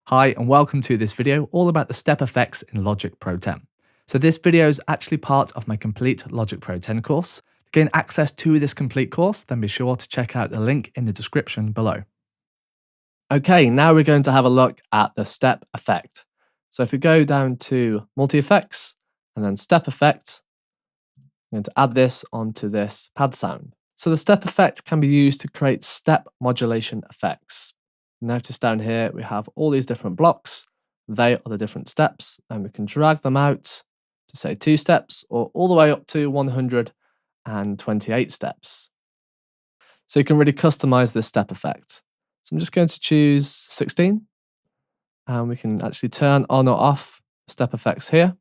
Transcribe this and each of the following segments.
Hi and welcome to this video all about the step effects in Logic Pro 10. So this video is actually part of my complete Logic Pro 10 course. To gain access to this complete course, then be sure to check out the link in the description below. Okay, now we're going to have a look at the step effect. So if we go down to multi-effects and then step effect, I'm going to add this onto this pad sound. So the step effect can be used to create step modulation effects. Notice down here we have all these different blocks. They are the different steps, and we can drag them out to say 2 steps or all the way up to 128 steps. So you can really customize this step effect. So I'm just going to choose 16, and we can actually turn on or off step effects here.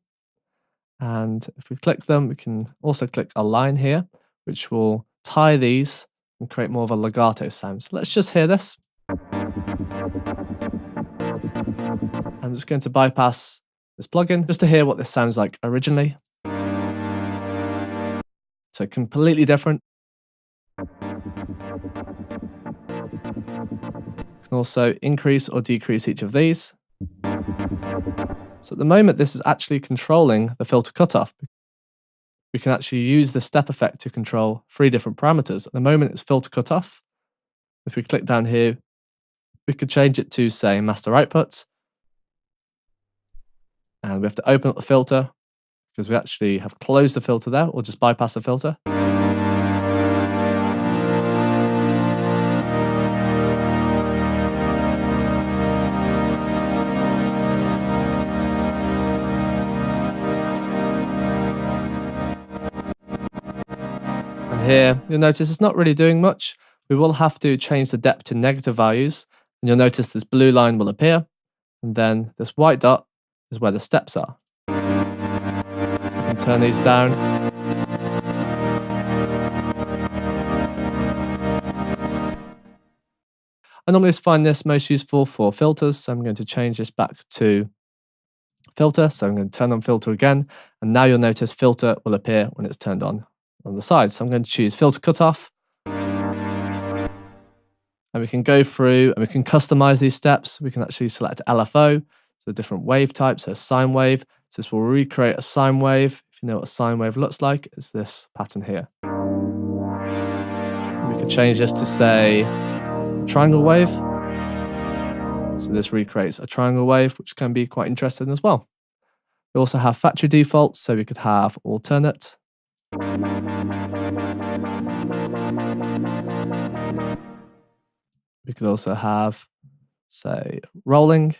And if we click them, we can also click a line here, which will tie these and create more of a legato sound. So let's just hear this. I'm just going to bypass this plugin just to hear what this sounds like originally. So completely different. You can also increase or decrease each of these. So at the moment, this is actually controlling the filter cutoff. We can actually use the step effect to control 3 different parameters. At the moment, it's filter cutoff. If we click down here, we could change it to, say, master output. And we have to open up the filter because we actually have closed the filter there, or just bypass the filter. And here, you'll notice it's not really doing much. We will have to change the depth to negative values, and you'll notice this blue line will appear, and then this white dot is where the steps are. So we can turn these down. I normally find this most useful for filters, so I'm going to change this back to filter. So I'm going to turn on filter again, and now you'll notice filter will appear when it's turned on the side. So I'm going to choose filter cutoff. And we can go through and we can customize these steps. We can actually select LFO, so different wave types, so sine wave. So this will recreate a sine wave. If you know what a sine wave looks like, it's this pattern here. And we can change this to, say, triangle wave. So this recreates a triangle wave, which can be quite interesting as well. We also have factory defaults, so we could have alternate. We could also have, say, rolling.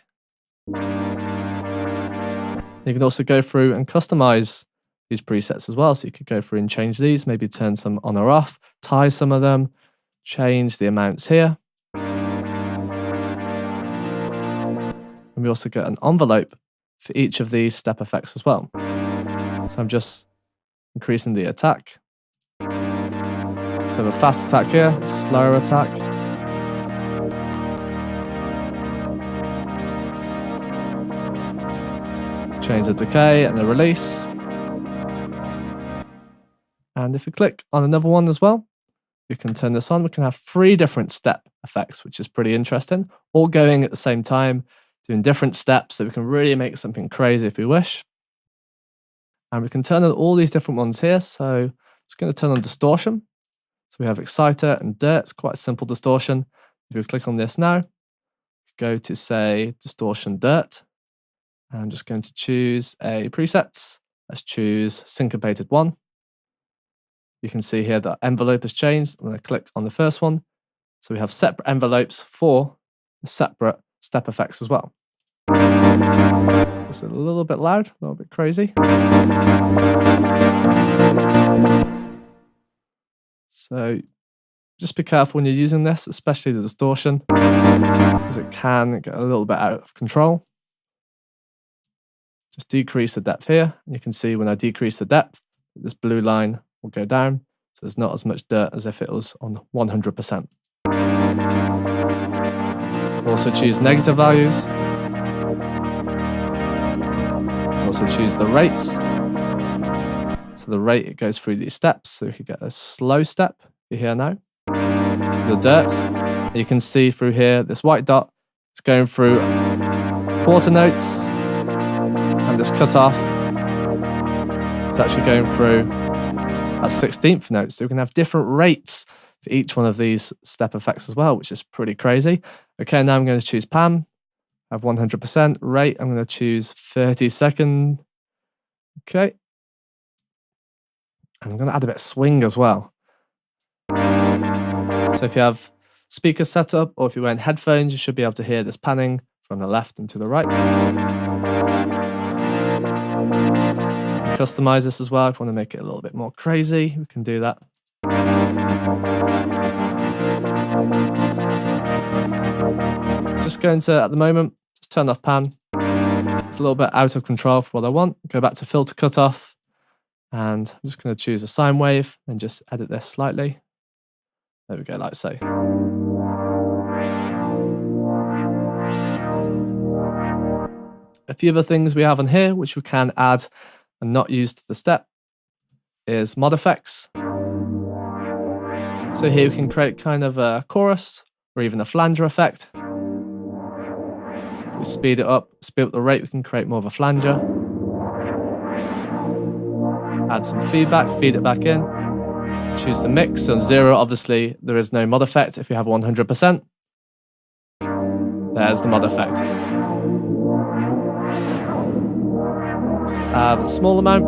You can also go through and customize these presets as well. So you could go through and change these, maybe turn some on or off, tie some of them, change the amounts here. And we also get an envelope for each of these step effects as well. So I'm just increasing the attack. So I have a fast attack here, a slower attack. Change the decay and the release. And if we click on another one as well, we can turn this on. We can have 3 different step effects, which is pretty interesting, all going at the same time, doing different steps, so we can really make something crazy if we wish. And we can turn on all these different ones here. So I'm just going to turn on distortion. So we have exciter and dirt. It's quite a simple distortion. If we click on this now, go to, say, distortion dirt. I'm just going to choose a preset. Let's choose syncopated 1. You can see here that envelope has changed. I'm going to click on the first one. So we have separate envelopes for the separate step effects as well. It's a little bit loud, a little bit crazy. So just be careful when you're using this, especially the distortion, because it can get a little bit out of control. Just decrease the depth here. And you can see when I decrease the depth, this blue line will go down. So there's not as much dirt as if it was on 100%. Also choose negative values. Also choose the rate. So the rate, it goes through these steps. So we could get a slow step here now. The dirt. You can see through here, this white dot is going through quarter notes, and this cutoff is actually going through at 16th notes. So we can have different rates for each one of these step effects as well, which is pretty crazy. Okay, now I'm going to choose pan. I have 100% rate. I'm going to choose 30 second. Okay. And I'm going to add a bit of swing as well. So if you have speakers set up, or if you're wearing headphones, you should be able to hear this panning from the left and to the right. Customize this as well. If you want to make it a little bit more crazy, we can do that. Just going to, at the moment, just turn off pan. It's a little bit out of control for what I want. Go back to filter cutoff, and I'm just going to choose a sine wave and just edit this slightly. There we go, like so. A few other things we have on here which we can add and not use to the step is mod effects. So here we can create kind of a chorus or even a flanger effect. If we speed it up, speed up the rate, we can create more of a flanger. Add some feedback, feed it back in. Choose the mix. So 0, obviously, there is no mod effect. If you have 100%, there's the mod effect. Just add a small amount.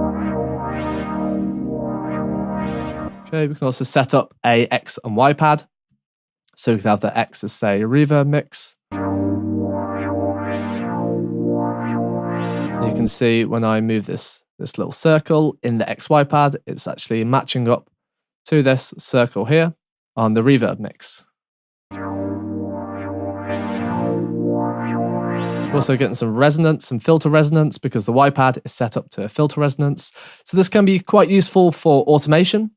Okay, we can also set up a X and Y pad. So we can have the X as, say, a reverb mix. You can see when I move this little circle in the XY pad, it's actually matching up to this circle here on the reverb mix. Also getting some resonance, some filter resonance, because the Y pad is set up to a filter resonance. So this can be quite useful for automation.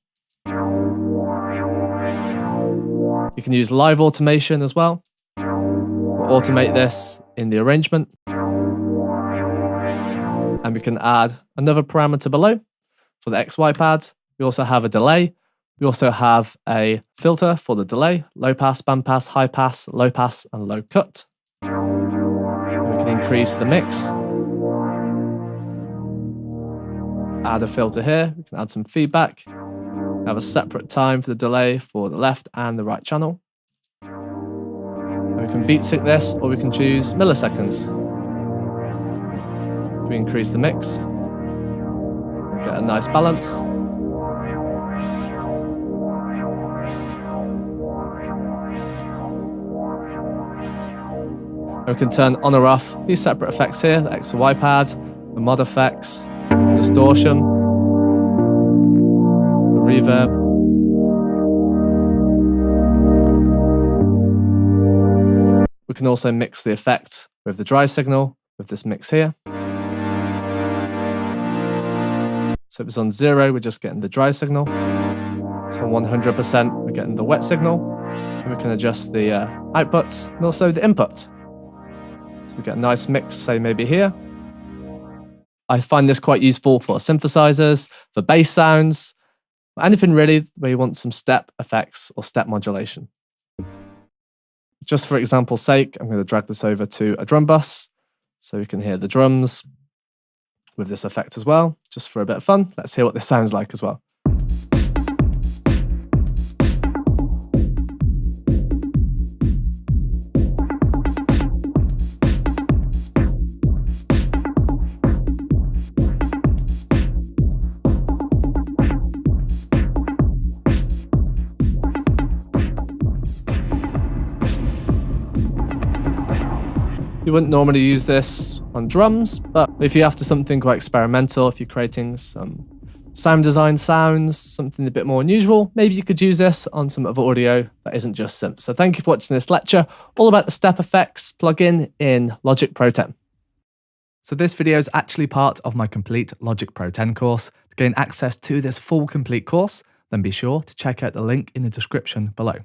You can use live automation as well. We'll automate this in the arrangement. And we can add another parameter below for the XY pad. We also have a delay. We also have a filter for the delay, low pass, band pass, high pass, low pass, and low cut. And we can increase the mix. Add a filter here. We can add some feedback. We have a separate time for the delay for the left and the right channel. And we can beat sync this, or we can choose milliseconds. If we increase the mix, we'll get a nice balance. We can turn on or off these separate effects here, the X and Y pad, the mod effects, distortion, the reverb. We can also mix the effect with the dry signal with this mix here. So if it's on 0, we're just getting the dry signal. So on 100%, we're getting the wet signal. And we can adjust the outputs and also the input. So we get a nice mix, say maybe here. I find this quite useful for synthesizers, for bass sounds, anything really where you want some step effects or step modulation. Just for example's sake, I'm going to drag this over to a drum bus so we can hear the drums with this effect as well, just for a bit of fun. Let's hear what this sounds like as well. You wouldn't normally use this on drums, but if you're after something quite experimental, if you're creating some sound design sounds, something a bit more unusual, maybe you could use this on some other audio that isn't just synth. So thank you for watching this lecture, all about the step effects plugin in Logic Pro 10. So this video is actually part of my complete Logic Pro 10 course. To gain access to this full complete course, then be sure to check out the link in the description below.